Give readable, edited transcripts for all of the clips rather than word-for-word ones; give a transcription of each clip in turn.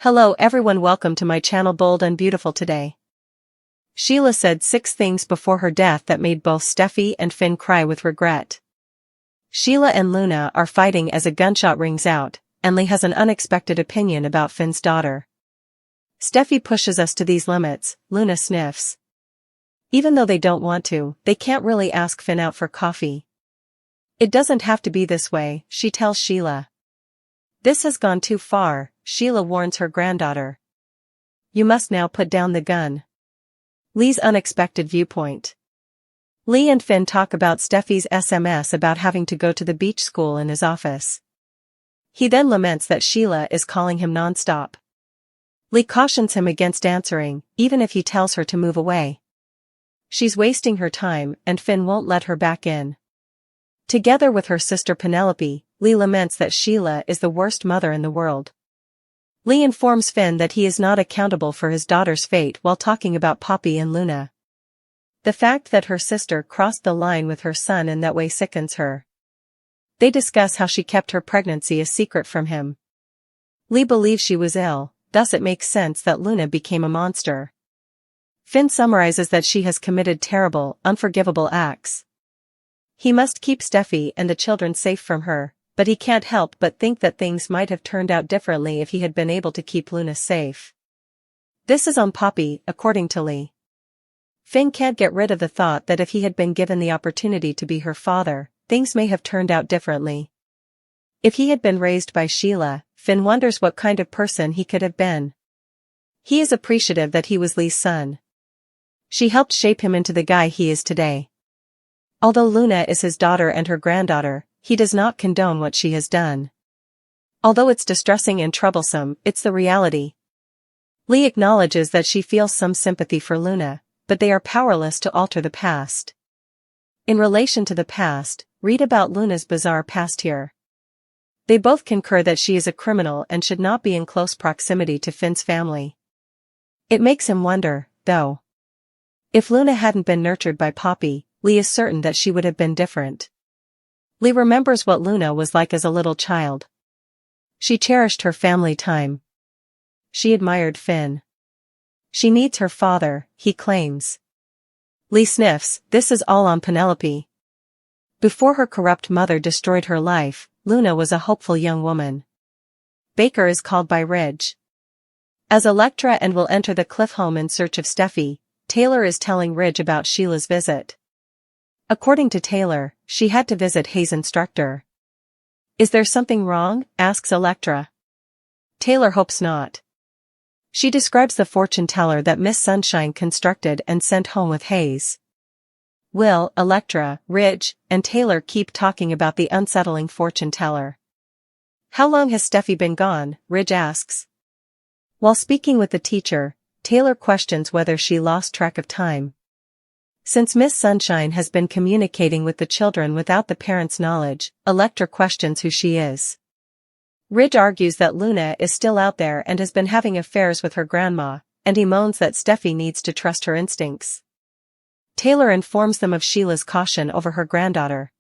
Hello everyone, welcome to my channel Bold and Beautiful today. Sheila said 6 things before her death that made both Steffy and Finn cry with regret. Sheila and Luna are fighting as a gunshot rings out, and Lee has an unexpected opinion about Finn's daughter. Steffy pushes us to these limits, Luna sniffs. Even though they don't want to, they can't really ask Finn out for coffee. It doesn't have to be this way, she tells Sheila. This has gone too far, Sheila warns her granddaughter. You must now put down the gun. Lee's unexpected viewpoint. Lee and Finn talk about Steffy's SMS about having to go to the beach school in his office. He then laments that Sheila is calling him nonstop. Lee cautions him against answering, even if he tells her to move away. She's wasting her time, and Finn won't let her back in. Together with her sister Penelope, Lee laments that Sheila is the worst mother in the world. Lee informs Finn that he is not accountable for his daughter's fate while talking about Poppy and Luna. The fact that her sister crossed the line with her son in that way sickens her. They discuss how she kept her pregnancy a secret from him. Lee believes she was ill, thus it makes sense that Luna became a monster. Finn summarizes that she has committed terrible, unforgivable acts. He must keep Steffy and the children safe from her, but he can't help but think that things might have turned out differently if he had been able to keep Luna safe. This is on Poppy, according to Lee. Finn can't get rid of the thought that if he had been given the opportunity to be her father, things may have turned out differently. If he had been raised by Sheila, Finn wonders what kind of person he could have been. He is appreciative that he was Lee's son. She helped shape him into the guy he is today. Although Luna is his daughter and her granddaughter, he does not condone what she has done. Although it's distressing and troublesome, it's the reality. Lee acknowledges that she feels some sympathy for Luna, but they are powerless to alter the past. In relation to the past, read about Luna's bizarre past here. They both concur that she is a criminal and should not be in close proximity to Finn's family. It makes him wonder, though. If Luna hadn't been nurtured by Poppy, Lee is certain that she would have been different. Lee remembers what Luna was like as a little child. She cherished her family time. She admired Finn. She needs her father, he claims. Lee sniffs, this is all on Penelope. Before her corrupt mother destroyed her life, Luna was a hopeful young woman. Baker is called by Ridge. As Electra and will enter the Cliff home in search of Steffy, Taylor is telling Ridge about Sheila's visit. According to Taylor, she had to visit Hayes' instructor. Is there something wrong? Asks Electra. Taylor hopes not. She describes the fortune teller that Miss Sunshine constructed and sent home with Hayes. Will, Electra, Ridge, and Taylor keep talking about the unsettling fortune teller. How long has Steffy been gone? Ridge asks. While speaking with the teacher, Taylor questions whether she lost track of time. Since Miss Sunshine has been communicating with the children without the parents' knowledge, Electra questions who she is. Ridge argues that Luna is still out there and has been having affairs with her grandma, and he moans that Steffy needs to trust her instincts. Taylor informs them of Sheila's caution over her granddaughter.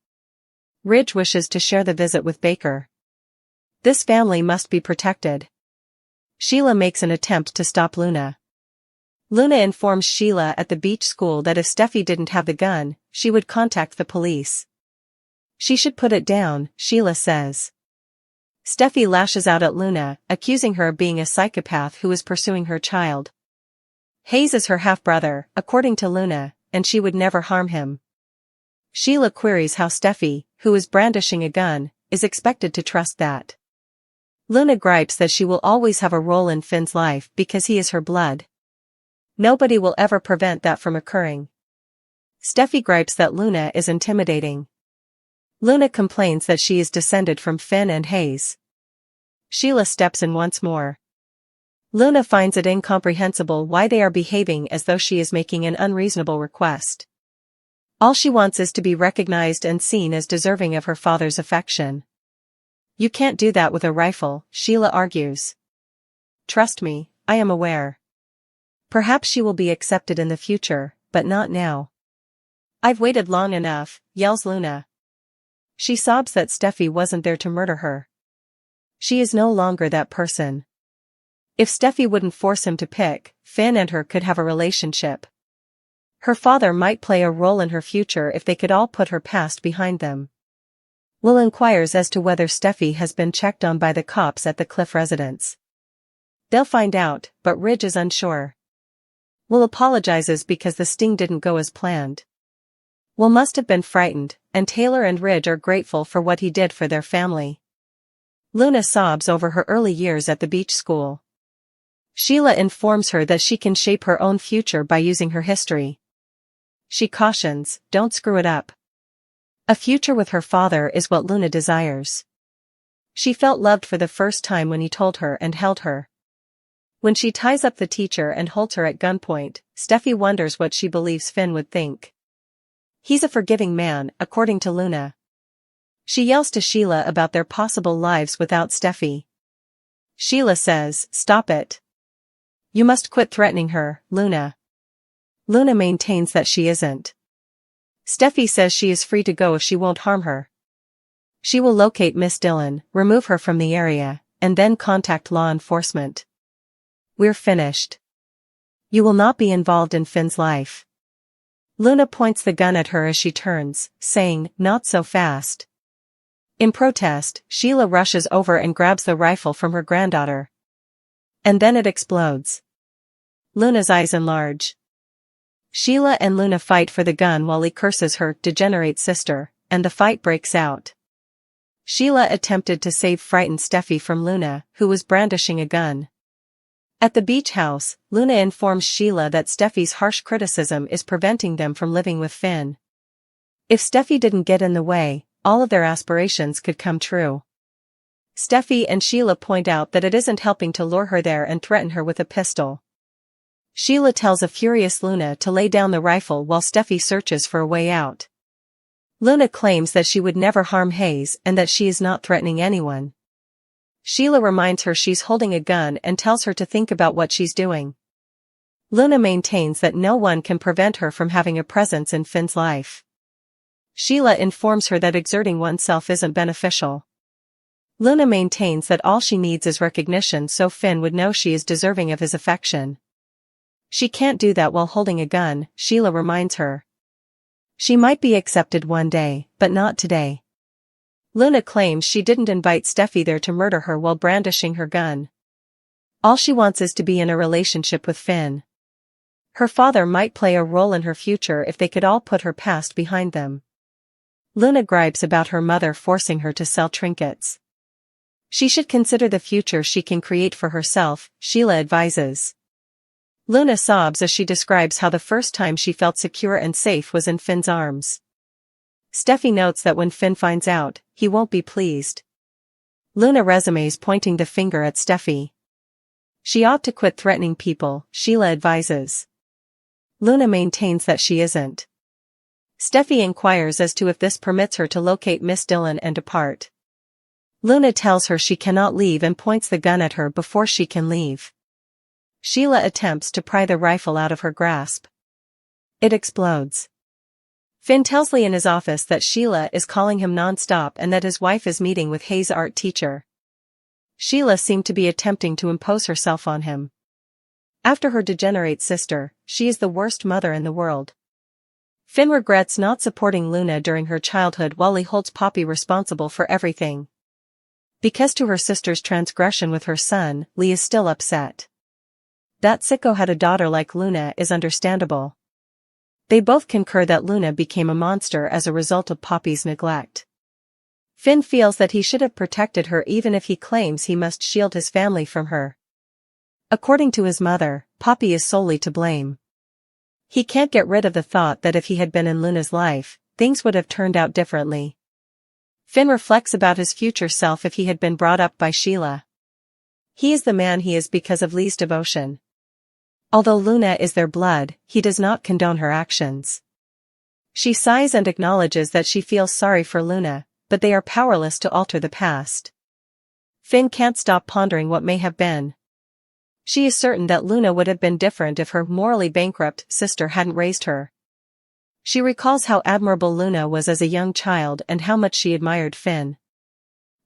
Ridge wishes to share the visit with Baker. This family must be protected. Sheila makes an attempt to stop Luna. Luna informs Sheila at the beach school that if Steffy didn't have the gun, she would contact the police. She should put it down, Sheila says. Steffy lashes out at Luna, accusing her of being a psychopath who is pursuing her child. Hayes is her half-brother, according to Luna, and she would never harm him. Sheila queries how Steffy, who is brandishing a gun, is expected to trust that. Luna gripes that she will always have a role in Finn's life because he is her blood. Nobody will ever prevent that from occurring. Steffy gripes that Luna is intimidating. Luna complains that she is descended from Finn and Hayes. Sheila steps in once more. Luna finds it incomprehensible why they are behaving as though she is making an unreasonable request. All she wants is to be recognized and seen as deserving of her father's affection. You can't do that with a rifle, Sheila argues. Trust me, I am aware. Perhaps she will be accepted in the future, but not now. I've waited long enough, yells Luna. She sobs that Steffy wasn't there to murder her. She is no longer that person. If Steffy wouldn't force him to pick, Finn and her could have a relationship. Her father might play a role in her future if they could all put her past behind them. Will inquires as to whether Steffy has been checked on by the cops at the Cliff residence. They'll find out, but Ridge is unsure. Will apologizes because the sting didn't go as planned. Will must have been frightened, and Taylor and Ridge are grateful for what he did for their family. Luna sobs over her early years at the beach school. Sheila informs her that she can shape her own future by using her history. She cautions, don't screw it up. A future with her father is what Luna desires. She felt loved for the first time when he told her and held her. When she ties up the teacher and holds her at gunpoint, Steffy wonders what she believes Finn would think. He's a forgiving man, according to Luna. She yells to Sheila about their possible lives without Steffy. Sheila says, stop it. You must quit threatening her, Luna. Luna maintains that she isn't. Steffy says she is free to go if she won't harm her. She will locate Miss Dillon, remove her from the area, and then contact law enforcement. We're finished. You will not be involved in Finn's life. Luna points the gun at her as she turns, saying, not so fast. In protest, Sheila rushes over and grabs the rifle from her granddaughter. And then it explodes. Luna's eyes enlarge. Sheila and Luna fight for the gun while he curses her degenerate sister, and the fight breaks out. Sheila attempted to save frightened Steffy from Luna, who was brandishing a gun. At the beach house, Luna informs Sheila that Steffy's harsh criticism is preventing them from living with Finn. If Steffy didn't get in the way, all of their aspirations could come true. Steffy and Sheila point out that it isn't helping to lure her there and threaten her with a pistol. Sheila tells a furious Luna to lay down the rifle while Steffy searches for a way out. Luna claims that she would never harm Hayes and that she is not threatening anyone. Sheila reminds her she's holding a gun and tells her to think about what she's doing. Luna maintains that no one can prevent her from having a presence in Finn's life. Sheila informs her that exerting oneself isn't beneficial. Luna maintains that all she needs is recognition so Finn would know she is deserving of his affection. She can't do that while holding a gun, Sheila reminds her. She might be accepted one day, but not today. Luna claims she didn't invite Steffy there to murder her while brandishing her gun. All she wants is to be in a relationship with Finn. Her father might play a role in her future if they could all put her past behind them. Luna gripes about her mother forcing her to sell trinkets. She should consider the future she can create for herself, Sheila advises. Luna sobs as she describes how the first time she felt secure and safe was in Finn's arms. Steffy notes that when Finn finds out, he won't be pleased. Luna resumes pointing the finger at Steffy. She ought to quit threatening people, Sheila advises. Luna maintains that she isn't. Steffy inquires as to if this permits her to locate Miss Dillon and depart. Luna tells her she cannot leave and points the gun at her before she can leave. Sheila attempts to pry the rifle out of her grasp. It explodes. Finn tells Lee in his office that Sheila is calling him non-stop and that his wife is meeting with Hayes' art teacher. Sheila seemed to be attempting to impose herself on him. After her degenerate sister, she is the worst mother in the world. Finn regrets not supporting Luna during her childhood while he holds Poppy responsible for everything. Because to her sister's transgression with her son, Lee is still upset. That sicko had a daughter like Luna is understandable. They both concur that Luna became a monster as a result of Poppy's neglect. Finn feels that he should have protected her even if he claims he must shield his family from her. According to his mother, Poppy is solely to blame. He can't get rid of the thought that if he had been in Luna's life, things would have turned out differently. Finn reflects about his future self if he had been brought up by Sheila. He is the man he is because of Lee's devotion. Although Luna is their blood, he does not condone her actions. She sighs and acknowledges that she feels sorry for Luna, but they are powerless to alter the past. Finn can't stop pondering what may have been. She is certain that Luna would have been different if her morally bankrupt sister hadn't raised her. She recalls how admirable Luna was as a young child and how much she admired Finn.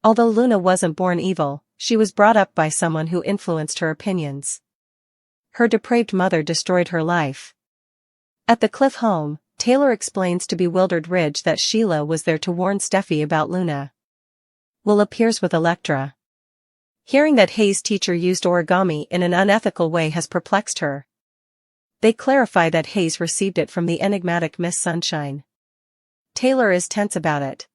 Although Luna wasn't born evil, she was brought up by someone who influenced her opinions. Her depraved mother destroyed her life. At the Cliff home, Taylor explains to bewildered Ridge that Sheila was there to warn Steffy about Luna. Will appears with Elektra. Hearing that Hayes' teacher used origami in an unethical way has perplexed her. They clarify that Hayes received it from the enigmatic Miss Sunshine. Taylor is tense about it.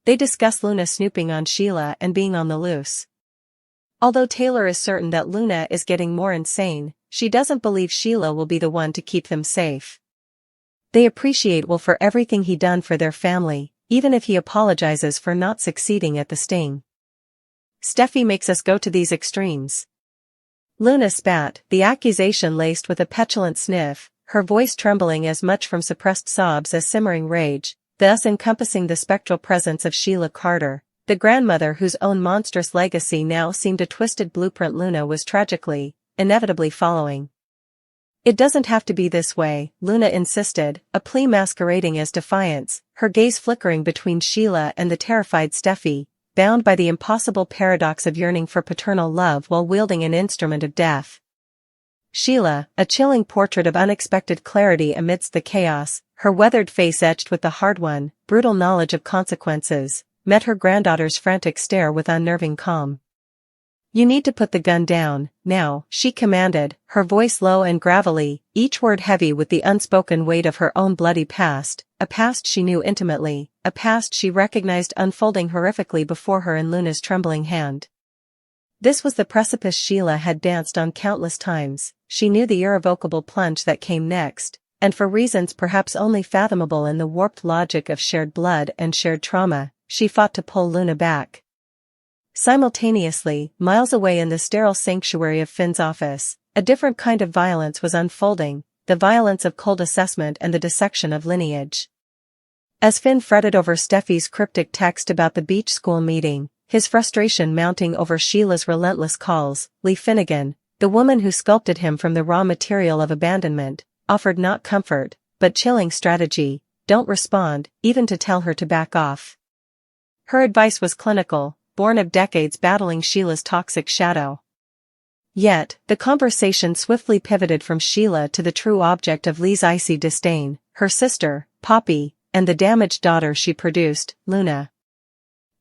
They discuss Luna snooping on Sheila and being on the loose. Although Taylor is certain that Luna is getting more insane, she doesn't believe Sheila will be the one to keep them safe. They appreciate Will for everything he done for their family, even if he apologizes for not succeeding at the sting. Steffy makes us go to these extremes. Luna spat, the accusation laced with a petulant sniff, her voice trembling as much from suppressed sobs as simmering rage, thus encompassing the spectral presence of Sheila Carter, the grandmother whose own monstrous legacy now seemed a twisted blueprint Luna was tragically, inevitably following. It doesn't have to be this way, Luna insisted, a plea masquerading as defiance, her gaze flickering between Sheila and the terrified Steffy, bound by the impossible paradox of yearning for paternal love while wielding an instrument of death. Sheila, a chilling portrait of unexpected clarity amidst the chaos, her weathered face etched with the hard-won, brutal knowledge of consequences, met her granddaughter's frantic stare with unnerving calm. You need to put the gun down, now, she commanded, her voice low and gravelly, each word heavy with the unspoken weight of her own bloody past, a past she knew intimately, a past she recognized unfolding horrifically before her in Luna's trembling hand. This was the precipice Sheila had danced on countless times, she knew the irrevocable plunge that came next, and for reasons perhaps only fathomable in the warped logic of shared blood and shared trauma, she fought to pull Luna back. Simultaneously, miles away in the sterile sanctuary of Finn's office, a different kind of violence was unfolding, the violence of cold assessment and the dissection of lineage. As Finn fretted over Steffi's cryptic text about the beach school meeting, his frustration mounting over Sheila's relentless calls, Lee Finnegan, the woman who sculpted him from the raw material of abandonment, offered not comfort, but chilling strategy, don't respond, even to tell her to back off. Her advice was clinical, born of decades battling Sheila's toxic shadow. Yet, the conversation swiftly pivoted from Sheila to the true object of Lee's icy disdain, her sister, Poppy, and the damaged daughter she produced, Luna.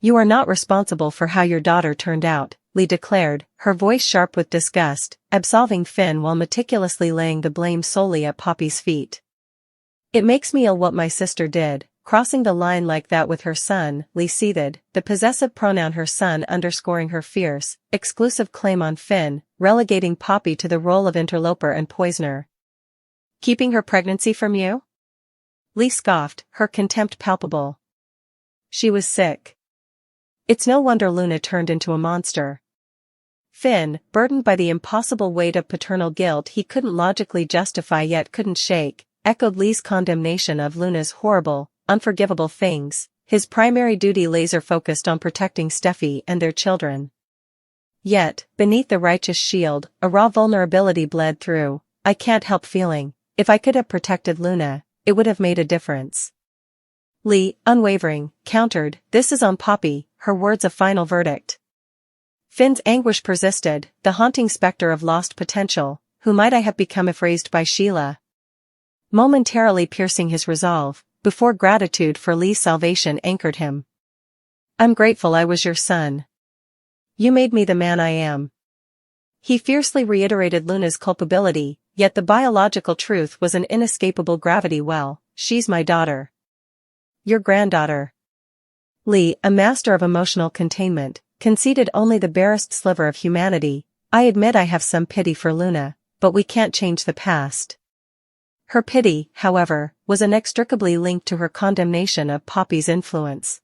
You are not responsible for how your daughter turned out, Lee declared, her voice sharp with disgust, absolving Finn while meticulously laying the blame solely at Poppy's feet. It makes me ill what my sister did. Crossing the line like that with her son, Lee seethed, the possessive pronoun her son underscoring her fierce, exclusive claim on Finn, relegating Poppy to the role of interloper and poisoner. Keeping her pregnancy from you? Lee scoffed, her contempt palpable. She was sick. It's no wonder Luna turned into a monster. Finn, burdened by the impossible weight of paternal guilt he couldn't logically justify yet couldn't shake, echoed Lee's condemnation of Luna's horrible, unforgivable things, his primary duty laser-focused on protecting Steffy and their children. Yet, beneath the righteous shield, a raw vulnerability bled through. I can't help feeling, if I could have protected Luna, it would have made a difference. Lee, unwavering, countered, this is on Poppy, her words a final verdict. Finn's anguish persisted, the haunting specter of lost potential, who might I have become if raised by Sheila? Momentarily piercing his resolve, before gratitude for Lee's salvation anchored him. I'm grateful I was your son. You made me the man I am. He fiercely reiterated Luna's culpability, yet the biological truth was an inescapable gravity well, she's my daughter. Your granddaughter. Lee, a master of emotional containment, conceded only the barest sliver of humanity. I admit I have some pity for Luna, but we can't change the past. Her pity, however, was inextricably linked to her condemnation of Poppy's influence.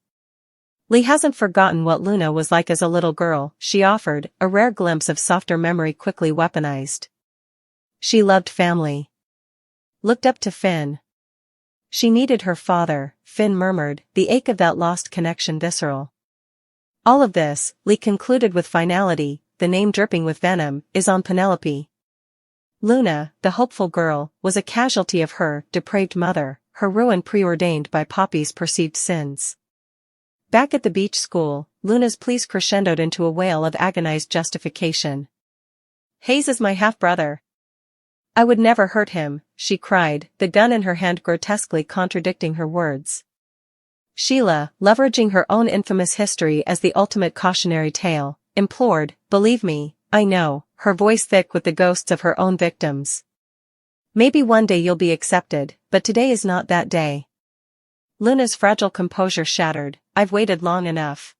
Lee hasn't forgotten what Luna was like as a little girl, she offered, a rare glimpse of softer memory quickly weaponized. She loved family. Looked up to Finn. She needed her father, Finn murmured, the ache of that lost connection visceral. All of this, Lee concluded with finality, the name dripping with venom, is on Penelope. Luna, the hopeful girl, was a casualty of her depraved mother, her ruin preordained by Poppy's perceived sins. Back at the beach school, Luna's pleas crescendoed into a wail of agonized justification. Hayes is my half-brother. I would never hurt him, she cried, the gun in her hand grotesquely contradicting her words. Sheila, leveraging her own infamous history as the ultimate cautionary tale, implored, believe me, I know, her voice thick with the ghosts of her own victims. Maybe one day you'll be accepted, but today is not that day. Luna's fragile composure shattered. I've waited long enough.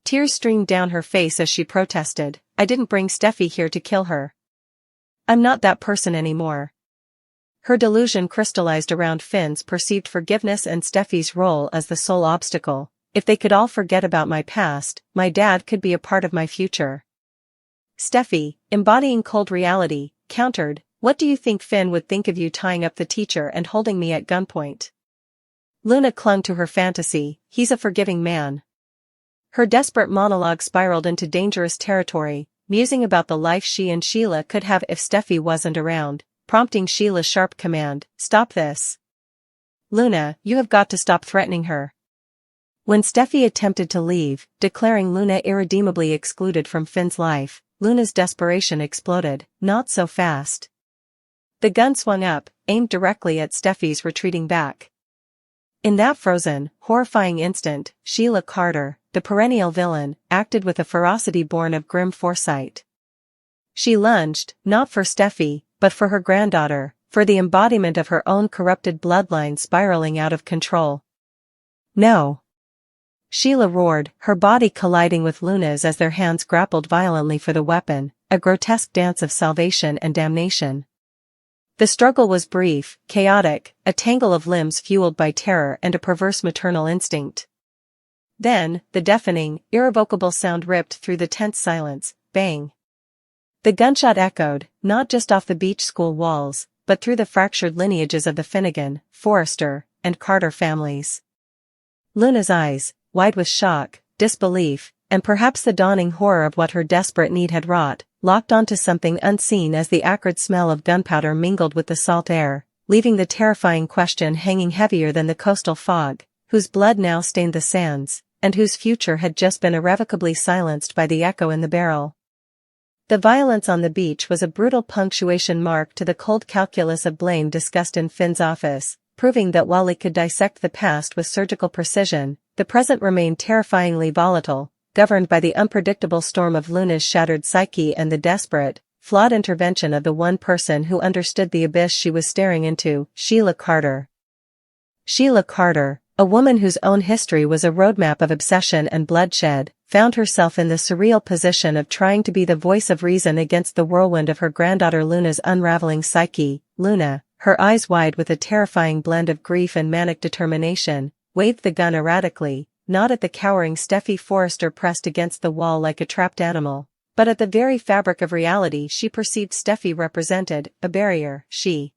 Tears streamed down her face as she protested, I didn't bring Steffi here to kill her. I'm not that person anymore. Her delusion crystallized around Finn's perceived forgiveness and Steffi's role as the sole obstacle. If they could all forget about my past, my dad could be a part of my future. Steffi, embodying cold reality, countered, what do you think Finn would think of you tying up the teacher and holding me at gunpoint? Luna clung to her fantasy, he's a forgiving man. Her desperate monologue spiraled into dangerous territory, musing about the life she and Sheila could have if Steffi wasn't around, prompting Sheila's sharp command, stop this. Luna, you have got to stop threatening her. When Steffi attempted to leave, declaring Luna irredeemably excluded from Finn's life, Luna's desperation exploded, not so fast. The gun swung up, aimed directly at Steffi's retreating back. In that frozen, horrifying instant, Sheila Carter, the perennial villain, acted with a ferocity born of grim foresight. She lunged, not for Steffi, but for her granddaughter, for the embodiment of her own corrupted bloodline spiraling out of control. No! Sheila roared, her body colliding with Luna's as their hands grappled violently for the weapon, a grotesque dance of salvation and damnation. The struggle was brief, chaotic, a tangle of limbs fueled by terror and a perverse maternal instinct. Then, the deafening, irrevocable sound ripped through the tense silence, bang. The gunshot echoed, not just off the beach school walls, but through the fractured lineages of the Finnegan, Forrester, and Carter families. Luna's eyes, wide with shock, disbelief, and perhaps the dawning horror of what her desperate need had wrought, locked onto something unseen as the acrid smell of gunpowder mingled with the salt air, leaving the terrifying question hanging heavier than the coastal fog, whose blood now stained the sands, and whose future had just been irrevocably silenced by the echo in the barrel. The violence on the beach was a brutal punctuation mark to the cold calculus of blame discussed in Finn's office, proving that while it could dissect the past with surgical precision, the present remained terrifyingly volatile, governed by the unpredictable storm of Luna's shattered psyche and the desperate, flawed intervention of the one person who understood the abyss she was staring into, Sheila Carter. Sheila Carter, a woman whose own history was a roadmap of obsession and bloodshed, found herself in the surreal position of trying to be the voice of reason against the whirlwind of her granddaughter Luna's unraveling psyche. Luna, her eyes wide with a terrifying blend of grief and manic determination, waved the gun erratically, not at the cowering Steffi Forrester pressed against the wall like a trapped animal, but at the very fabric of reality she perceived Steffi represented, a barrier, she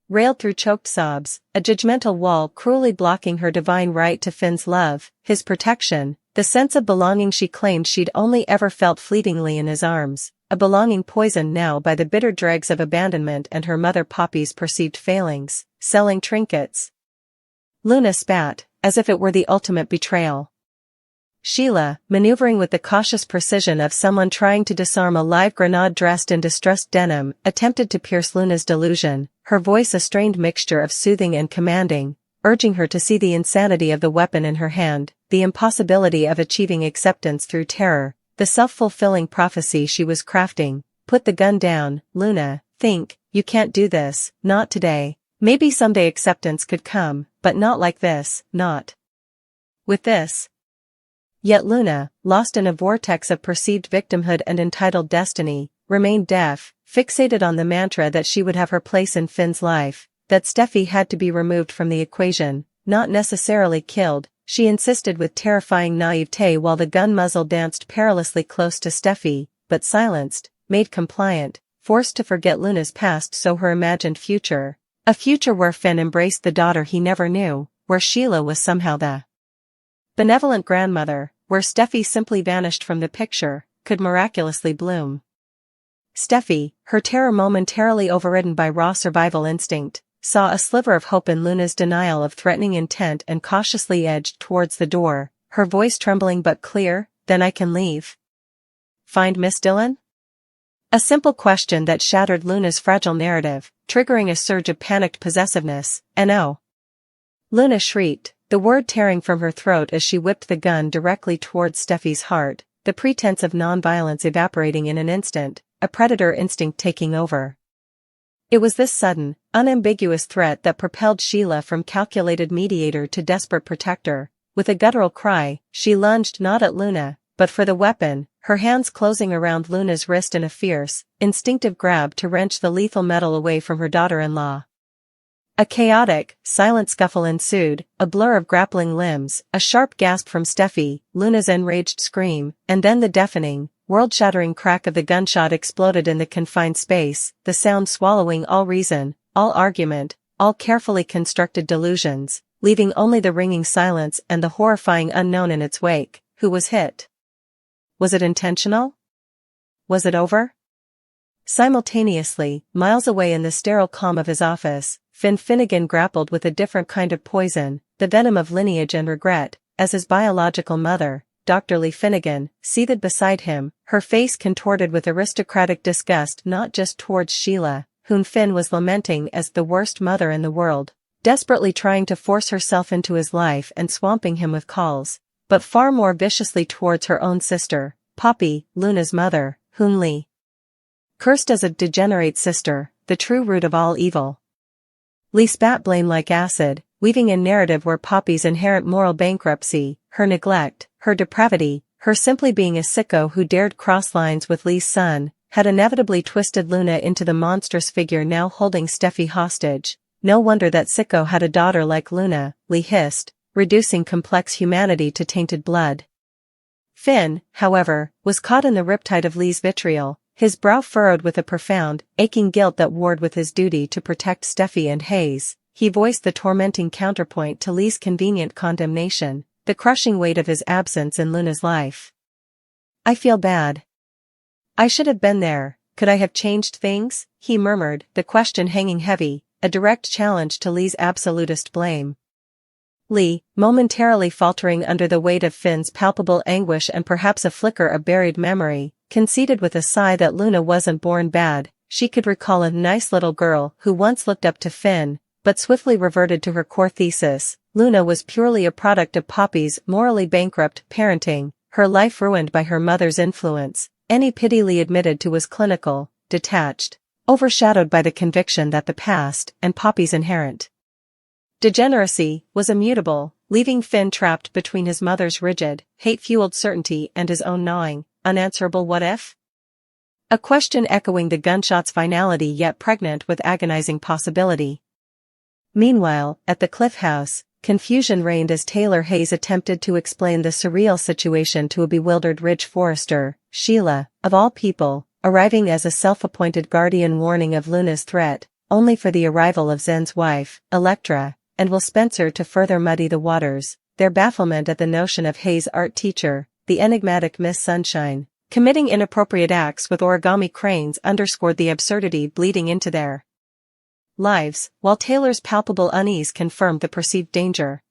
railed through choked sobs, a judgmental wall cruelly blocking her divine right to Finn's love, his protection, the sense of belonging she claimed she'd only ever felt fleetingly in his arms, a belonging poisoned now by the bitter dregs of abandonment and her mother Poppy's perceived failings, selling trinkets. Luna spat, as if it were the ultimate betrayal. Sheila, maneuvering with the cautious precision of someone trying to disarm a live grenade dressed in distressed denim, attempted to pierce Luna's delusion, her voice a strained mixture of soothing and commanding, urging her to see the insanity of the weapon in her hand, the impossibility of achieving acceptance through terror, the self-fulfilling prophecy she was crafting. Put the gun down, Luna, think, you can't do this, not today. Maybe someday acceptance could come, but not like this, not with this. Yet Luna, lost in a vortex of perceived victimhood and entitled destiny, remained deaf, fixated on the mantra that she would have her place in Finn's life, that Steffi had to be removed from the equation, not necessarily killed. She insisted with terrifying naivete while the gun muzzle danced perilously close to Steffi, but silenced, made compliant, forced to forget Luna's past so her imagined future, a future where Finn embraced the daughter he never knew, where Sheila was somehow the benevolent grandmother, where Steffi simply vanished from the picture, could miraculously bloom. Steffi, her terror momentarily overridden by raw survival instinct, saw a sliver of hope in Luna's denial of threatening intent and cautiously edged towards the door, her voice trembling but clear, "Then I can leave? Find Miss Dillon?" A simple question that shattered Luna's fragile narrative, triggering a surge of panicked possessiveness. "No." Luna shrieked, the word tearing from her throat as she whipped the gun directly towards Steffi's heart, the pretense of non-violence evaporating in an instant, a predator instinct taking over. It was this sudden, unambiguous threat that propelled Sheila from calculated mediator to desperate protector. With a guttural cry, she lunged not at Luna, but for the weapon, her hands closing around Luna's wrist in a fierce, instinctive grab to wrench the lethal metal away from her daughter-in-law. A chaotic, silent scuffle ensued, a blur of grappling limbs, a sharp gasp from Steffi, Luna's enraged scream, and then the deafening, world-shattering crack of the gunshot exploded in the confined space, the sound swallowing all reason, all argument, all carefully constructed delusions, leaving only the ringing silence and the horrifying unknown in its wake. Who was hit? Was it intentional? Was it over? Simultaneously, miles away in the sterile calm of his office, Finn Finnegan grappled with a different kind of poison, the venom of lineage and regret, as his biological mother, Dr. Lee Finnegan, seethed beside him, her face contorted with aristocratic disgust not just towards Sheila, whom Finn was lamenting as the worst mother in the world, desperately trying to force herself into his life and swamping him with calls, but far more viciously towards her own sister, Poppy, Luna's mother, whom Lee cursed as a degenerate sister, the true root of all evil. Lee spat blame like acid, weaving a narrative where Poppy's inherent moral bankruptcy, her neglect, her depravity, her simply being a sicko who dared cross lines with Lee's son, had inevitably twisted Luna into the monstrous figure now holding Steffi hostage. No wonder that sicko had a daughter like Luna, Lee hissed, reducing complex humanity to tainted blood. Finn, however, was caught in the riptide of Lee's vitriol, his brow furrowed with a profound, aching guilt that warred with his duty to protect Steffi and Hayes. He voiced the tormenting counterpoint to Lee's convenient condemnation, the crushing weight of his absence in Luna's life. "I feel bad. I should have been there. Could I have changed things?" he murmured, the question hanging heavy, a direct challenge to Lee's absolutist blame. Lee, momentarily faltering under the weight of Finn's palpable anguish and perhaps a flicker of buried memory, conceded with a sigh that Luna wasn't born bad. She could recall a nice little girl who once looked up to Finn, but swiftly reverted to her core thesis. Luna was purely a product of Poppy's morally bankrupt parenting, her life ruined by her mother's influence. Any pity Lee admitted to was clinical, detached, overshadowed by the conviction that the past, and Poppy's inherent degeneracy, was immutable, leaving Finn trapped between his mother's rigid, hate-fueled certainty and his own gnawing, unanswerable what-if? A question echoing the gunshot's finality yet pregnant with agonizing possibility. Meanwhile, at the Cliff House, confusion reigned as Taylor Hayes attempted to explain the surreal situation to a bewildered Ridge Forrester. Sheila, of all people, arriving as a self-appointed guardian warning of Luna's threat, only for the arrival of Zen's wife, Electra, and Will Spencer to further muddy the waters. Their bafflement at the notion of Hayes' art teacher, the enigmatic Miss Sunshine, committing inappropriate acts with origami cranes underscored the absurdity bleeding into their lives, while Taylor's palpable unease confirmed the perceived danger.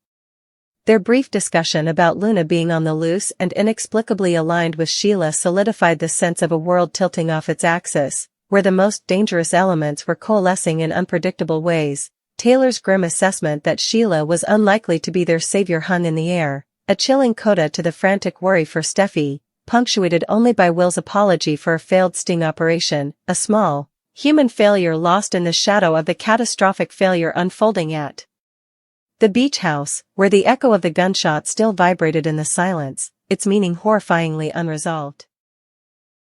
Their brief discussion about Luna being on the loose and inexplicably aligned with Sheila solidified the sense of a world tilting off its axis, where the most dangerous elements were coalescing in unpredictable ways. Taylor's grim assessment that Sheila was unlikely to be their savior hung in the air, a chilling coda to the frantic worry for Steffi, punctuated only by Will's apology for a failed sting operation, a small, human failure lost in the shadow of the catastrophic failure unfolding at the beach house, where the echo of the gunshot still vibrated in the silence, its meaning horrifyingly unresolved.